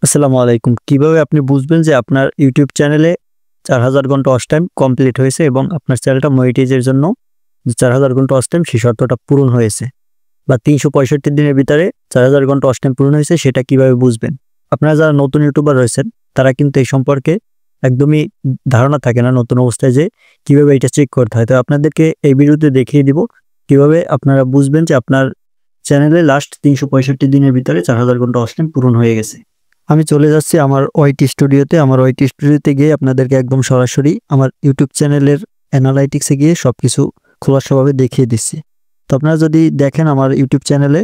আসসালামু আলাইকুম। কিভাবে আপনি বুঝবেন যে আপনার ইউটিউব চ্যানেলে ৪,০০০ ঘন্টা ওয়াচ টাইম কমপ্লিট হয়েছে এবং আপনার চ্যানেলটা মনিটাইজের জন্য যে ৪,০০০ ঘন্টা ওয়াচ টাইম সেই শর্তটা পূরণ হয়েছে বা ৩৬৫ দিনের ভিতরে ৪,০০০ ঘন্টা ওয়াচ টাইম পূরণ হয়েছে সেটা কিভাবে বুঝবেন? আপনারা যারা নতুন ইউটিউবার রয়েছেন তারা কিন্তু এই সম্পর্কে একদমই ধারণা থাকে না নতুন অবস্থায় যে কিভাবে এটা চেক করতে হয়। তো আপনাদেরকে এই ভিডিওতে দেখিয়ে দিব কিভাবে আপনারা বুঝবেন যে আপনার চ্যানেলে লাস্ট ৩৬৫ দিনের ভিতরে ৪,০০০ ঘন্টা ওয়াচ টাইম পূরণ হয়ে গেছে। আমি চলে যাচ্ছি আমার ওয়াইটি স্টুডিওতে। আমার ওয়াইটি স্টুডিওতে গিয়ে আপনাদেরকে একদম সরাসরি আমার ইউটিউব চ্যানেলের অ্যানালাইটিক্সে গিয়ে সবকিছু খোলাসাভাবে দেখিয়ে দিচ্ছি। তো আপনারা যদি দেখেন আমার ইউটিউব চ্যানেলে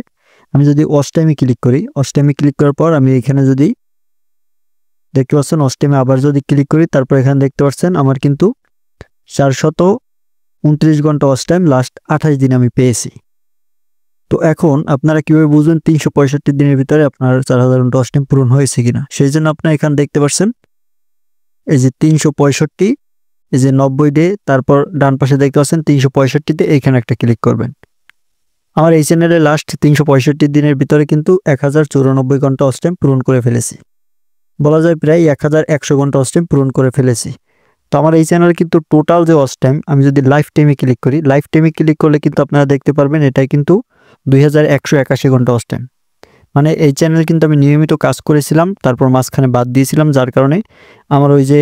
আমি যদি ওয়াচ টাইমে ক্লিক করি, ওয়াচ টাইমে ক্লিক করার পর আমি এখানে যদি দেখতে পাচ্ছেন ওয়াচ টাইমে আবার যদি ক্লিক করি, তারপর এখানে দেখতে পাচ্ছেন আমার কিন্তু ৪২৯ ঘন্টা ওয়াচ টাইম লাস্ট ২৮ দিন আমি পেয়েছি। তো এখন আপনারা কিভাবে বুঝবেন ৩৬৫ দিনের ভিতরে আপনার ৪,০০০ ঘন্টা ওয়াচ টাইম পূরণ হয়েছে কিনা? সেই জন্য আপনারা এখানে দেখতে পাচ্ছেন এই যে ৩৬৫, এই যে ৯০ ডে, তারপর ডান পাশে দেখতে পাচ্ছেন ৩৬৫তে এইখানে একটা ক্লিক করবেন। আমার এই চ্যানেলে লাস্ট ৩৬৫ দিনের ভিতরে কিন্তু ১,০৯৪ ঘন্টা ওয়াচ টাইম পূরণ করে ফেলেছি। বলা যায় প্রায় ১,১০০ ঘন্টা ওয়াচ টাইম পূরণ করে ফেলেছি। তো আমার এই চ্যানেলে কিন্তু টোটাল যে ওয়াচ টাইম আমি যদি লাইফ টাইমে ক্লিক করি, লাইফ টাইমে ক্লিক করলে কিন্তু আপনারা দেখতে পারবেন এটাই কিন্তু ২,১৮১ ঘন্টা ওয়াচ টাইম। মানে এই চ্যানেলে কিন্তু আমি নিয়মিত কাজ করেছিলাম, তারপর মাঝখানে বাদ দিয়েছিলাম, যার কারণে আমার ওই যে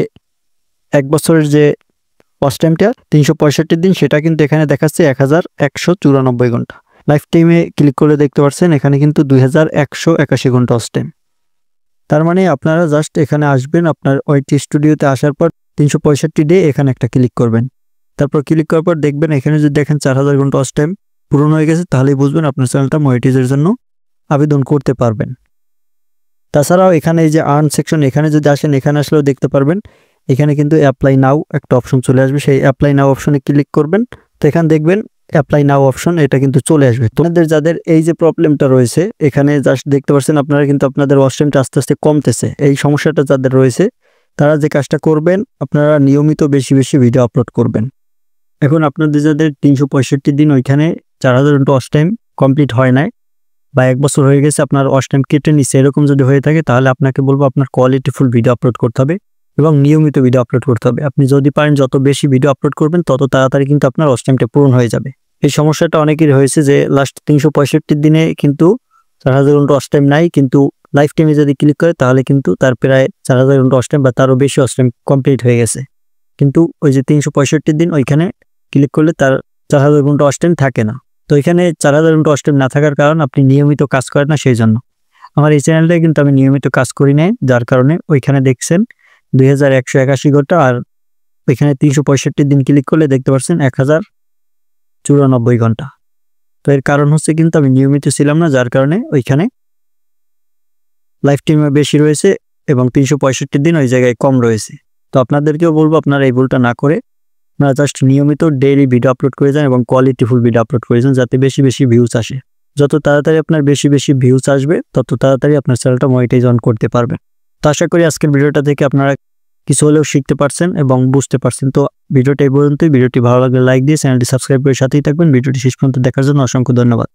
১ বছরের যে ওয়াচ টাইমটা ৩৬৫ দিন সেটা কিন্তু এখানে দেখাচ্ছে ১,১৯৪ ঘন্টা। লাইফ টাইমে ক্লিক করলে দেখতে পাচ্ছেন এখানে কিন্তু ২,১৮১ ঘন্টা ওয়াচ টাইম। তার মানে আপনারা জাস্ট এখানে আসবেন, আপনার ওয়াইটি স্টুডিওতে আসার পর ৩৬৫ ডে এখানে একটা ক্লিক করবেন। তারপর ক্লিক করার পর দেখবেন এখানে যদি দেখেন ৪,০০০ ঘন্টা ওয়াচ টাইম পূরণ হয়ে গেছে, তাহলেই বুঝবেন আপনার চ্যানেলটা মনিটাইজের জন্য আবেদন করতে পারবেন। তাছাড়াও এখানে এই যে আর্ন সেকশন, এখানে যদি আসেন, এখানে আসলেও দেখতে পারবেন এখানে কিন্তু অ্যাপ্লাই নাও একটা অপশন চলে আসবে। সেই অ্যাপ্লাই নাও অপশনে ক্লিক করবেন, তো এখানে দেখবেন অ্যাপ্লাই নাও অপশন এটা কিন্তু চলে আসবে। তোমাদের যাদের এই যে প্রবলেমটা রয়েছে, এখানে জাস্ট দেখতে পাচ্ছেন আপনারা কিন্তু আপনাদের ওয়াচ টাইমটা আস্তে আস্তে কমতেছে, এই সমস্যাটা যাদের রয়েছে তারা যে কাজটা করবেন, আপনারা নিয়মিত বেশি বেশি ভিডিও আপলোড করবেন। এখন আপনাদের যাদের ৩৬৫ দিন ওইখানে ৪,০০০ ঘন্টা ওয়াচ টাইম কমপ্লিট হয় নাই বা ১ বছর হয়ে গেছে আপনার ওয়াচ টাইম কেটে নিচ্ছে, এরকম যদি হয়ে থাকে তাহলে আপনাকে বলবো আপনার কোয়ালিটিফুল ভিডিও আপলোড করতে হবে এবং নিয়মিত ভিডিও আপলোড করতে হবে। আপনি যদি পারেন যত বেশি ভিডিও আপলোড করবেন তত তাড়াতাড়ি কিন্তু আপনার ওয়াচ টাইমটা পূরণ হয়ে যাবে। এই সমস্যাটা অনেকেরই হয়েছে যে লাস্ট ৩৬৫ দিনে কিন্তু ৪,০০০ ঘন্টা ওয়াচ টাইম নাই, কিন্তু লাইফ টাইমে যদি ক্লিক করে তাহলে কিন্তু তার প্রায় ৪,০০০ ঘন্টা ওয়াচ টাইম বা তারও বেশি ওয়াচ টাইম কমপ্লিট হয়ে গেছে। কিন্তু ওই যে ৩৬৫ দিন ওইখানে ক্লিক করলে তার ৪,০০০ ঘন্টা ওয়াচ টাইম থাকে না। তো এখানে ৪,০০০ ঘন্টা ওয়াচ টাইম না থাকার কারণ আপনি নিয়মিত কাজ করেন না, সেই জন্য। আমার এই চ্যানেলটায় কিন্তু আমি নিয়মিত কাজ করি নাই, যার কারণে ওইখানে দেখছেন ২,১৮১ ঘন্টা, আর ওইখানে ৩৬৫ দিন ক্লিক করলে দেখতে পাচ্ছেন ১,০৯৪ ঘন্টা। তো এর কারণ হচ্ছে কিন্তু আমি নিয়মিত ছিলাম না, যার কারণে ওইখানে লাইফ টাইমে বেশি রয়েছে এবং ৩৬৫ দিন ওই জায়গায় কম রয়েছে। তো আপনাদেরকেও বলবো আপনারা এই ভুলটা না করে আপনারা জাস্ট নিয়মিত ডেইলি ভিডিও আপলোড করে যান এবং কোয়ালিটিফুল ভিডিও আপলোড করে যান, যাতে বেশি বেশি ভিউজ আসে। যত তাড়াতাড়ি আপনার বেশি বেশি ভিউজ আসবে তত তাড়াতাড়ি আপনার চ্যানেলটা মনিটাইজ অন করতে পারবেন। তো আশা করি আজকের ভিডিওটা থেকে আপনারা কিছু হলেও শিখতে পারছেন এবং বুঝতে পারছেন। তো ভিডিওটা এই পর্যন্তই। ভিডিওটি ভালো লাগলে লাইক দিয়ে চ্যানেলটি সাবস্ক্রাইব করে সাথেই থাকবেন। ভিডিওটি শেষ পর্যন্ত দেখার জন্য অসংখ্য ধন্যবাদ।